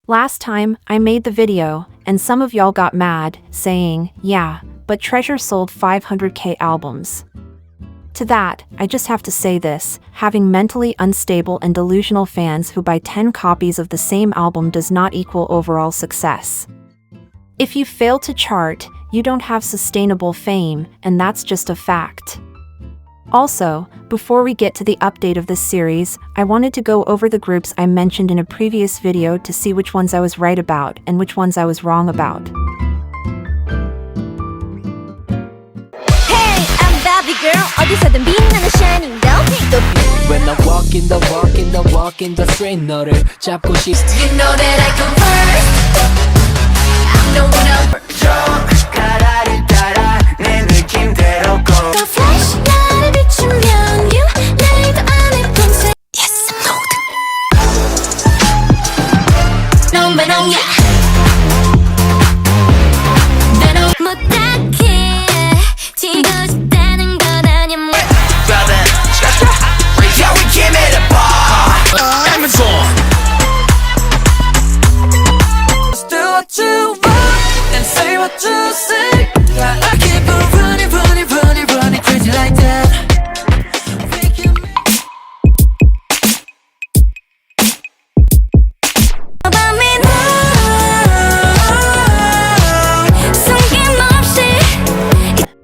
Last time, I made the video, and some of y'all got mad, saying, yeah, but Treasure sold 500k albums. To that, I just have to say this, having mentally unstable and delusional fans who buy 10 copies of the same album does not equal overall success. If you fail to chart, you don't have sustainable fame, and that's just a fact. Also, before we get to the update of this series, I wanted to go over the groups I mentioned in a previous video to see which ones I was right about and which ones I was wrong about. Hey, I'm Barbie girl. 어디서든 빛나는 shining girl. When I walk in the street 너를 잡고 싶. You know that I come first. I'm no one else. 가라를 따라 내 느낌대로 go. The flash 나를 비추면 you 내일도 안에 밤새. Yes, I'm no man on ya. 못하게 지고 싶다는 건 아니야. Yeah, we came at a bar. Amazon. Do what you want and say what you say. I keep on running crazy like that.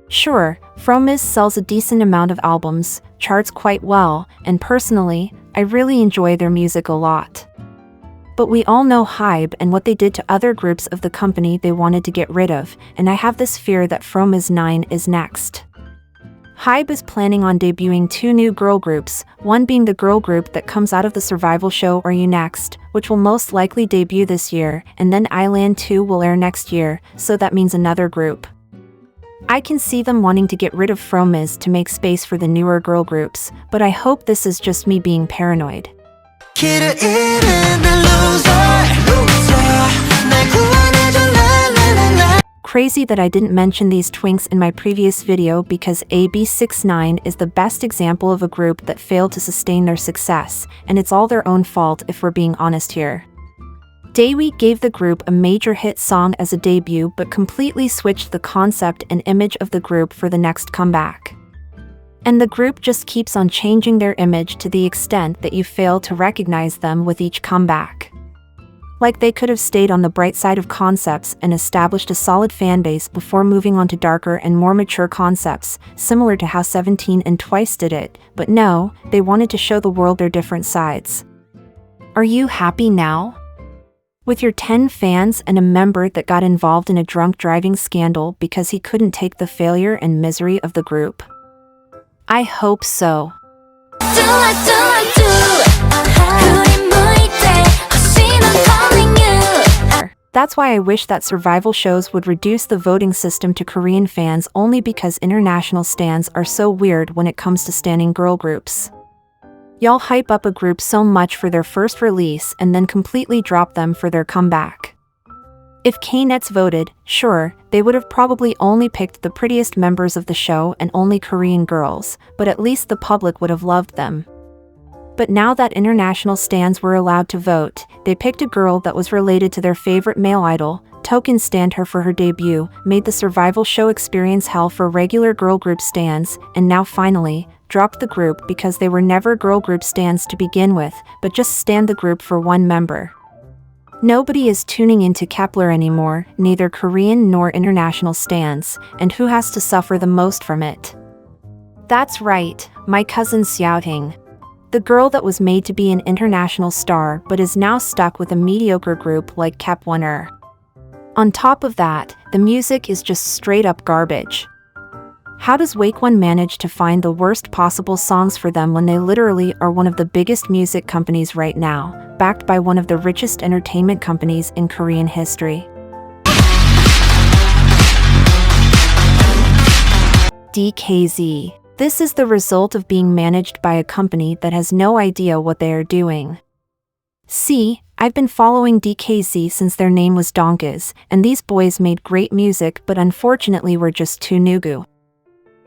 Sure, WONT sells a decent amount of albums, charts quite well, and personally, I really enjoy their music a lot. But we all know HYBE and what they did to other groups of the company they wanted to get rid of, and I have this fear that WONT 9 is next. HYBE is planning on debuting 2 new girl groups, one being the girl group that comes out of the survival show Are You Next, which will most likely debut this year, and then Island 2 will air next year, so that means another group. I can see them wanting to get rid of WONT to make space for the newer girl groups, but I hope this is just me being paranoid. Crazy that I didn't mention these twinks in my previous video because AB69 is the best example of a group that failed to sustain their success, and it's all their own fault if we're being honest here. Daewoo gave the group a major hit song as a debut but completely switched the concept and image of the group for the next comeback. And the group just keeps on changing their image to the extent that you fail to recognize them with each comeback. Like they could have stayed on the bright side of concepts and established a solid fanbase before moving on to darker and more mature concepts, similar to how 17 and Twice did it, but no, they wanted to show the world their different sides. Are you happy now? With your 10 fans and a member that got involved in a drunk driving scandal because he couldn't take the failure and misery of the group? I hope so. That's why I wish that survival shows would reduce the voting system to Korean fans only because international stans are so weird when it comes to standing girl groups. Y'all hype up a group so much for their first release and then completely drop them for their comeback. If Knets voted, sure, they would have probably only picked the prettiest members of the show and only Korean girls, but at least the public would have loved them. But now that international stans were allowed to vote, they picked a girl that was related to their favorite male idol, token stand her for her debut, made the survival show experience hell for regular girl group stans, and now finally, dropped the group because they were never girl group stans to begin with, but just stand the group for one member. Nobody is tuning into Kepler anymore, neither Korean nor international stans, and who has to suffer the most from it? That's right, my cousin Xiaoting. The girl that was made to be an international star but is now stuck with a mediocre group like chaewon. On top of that, the music is just straight up garbage. How does WONT manage to find the worst possible songs for them when they literally are one of the biggest music companies right now, backed by one of the richest entertainment companies in Korean history? DKZ. This is the result of being managed by a company that has no idea what they are doing. See, I've been following DKZ since their name was Donkas, and these boys made great music but unfortunately were just too nugu.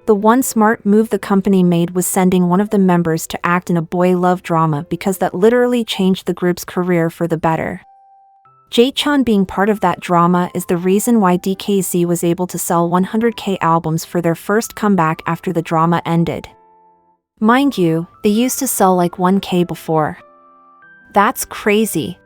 The one smart move the company made was sending one of the members to act in a boy love drama because that literally changed the group's career for the better. Jae being part of that drama is the reason why DKZ was able to sell 100K albums for their first comeback after the drama ended. Mind you, they used to sell like 1K before. That's crazy.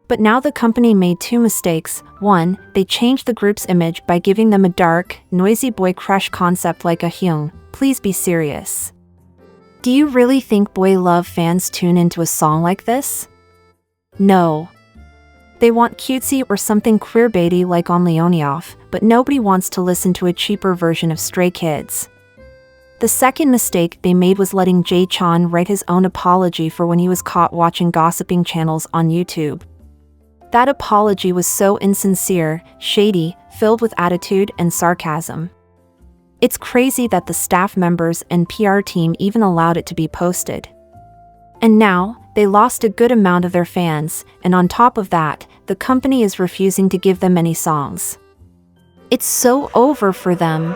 But now the company made two mistakes. One, they changed the group's image by giving them a dark, noisy boy crush concept like a Hyung. Please be serious. Do you really think boy love fans tune into a song like this? No. They want cutesy or something queerbaity like on Leonioff, but nobody wants to listen to a cheaper version of Stray Kids. The second mistake they made was letting Jae write his own apology for when he was caught watching gossiping channels on YouTube. That apology was so insincere, shady, filled with attitude and sarcasm. It's crazy that the staff members and PR team even allowed it to be posted. And now, they lost a good amount of their fans, and on top of that, the company is refusing to give them any songs. It's so over for them.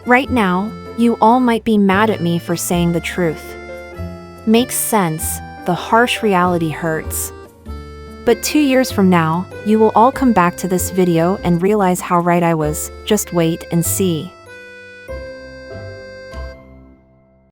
Right now, you all might be mad at me for saying the truth. Makes sense, the harsh reality hurts. But 2 years from now, you will all come back to this video and realize how right I was. Just wait and see.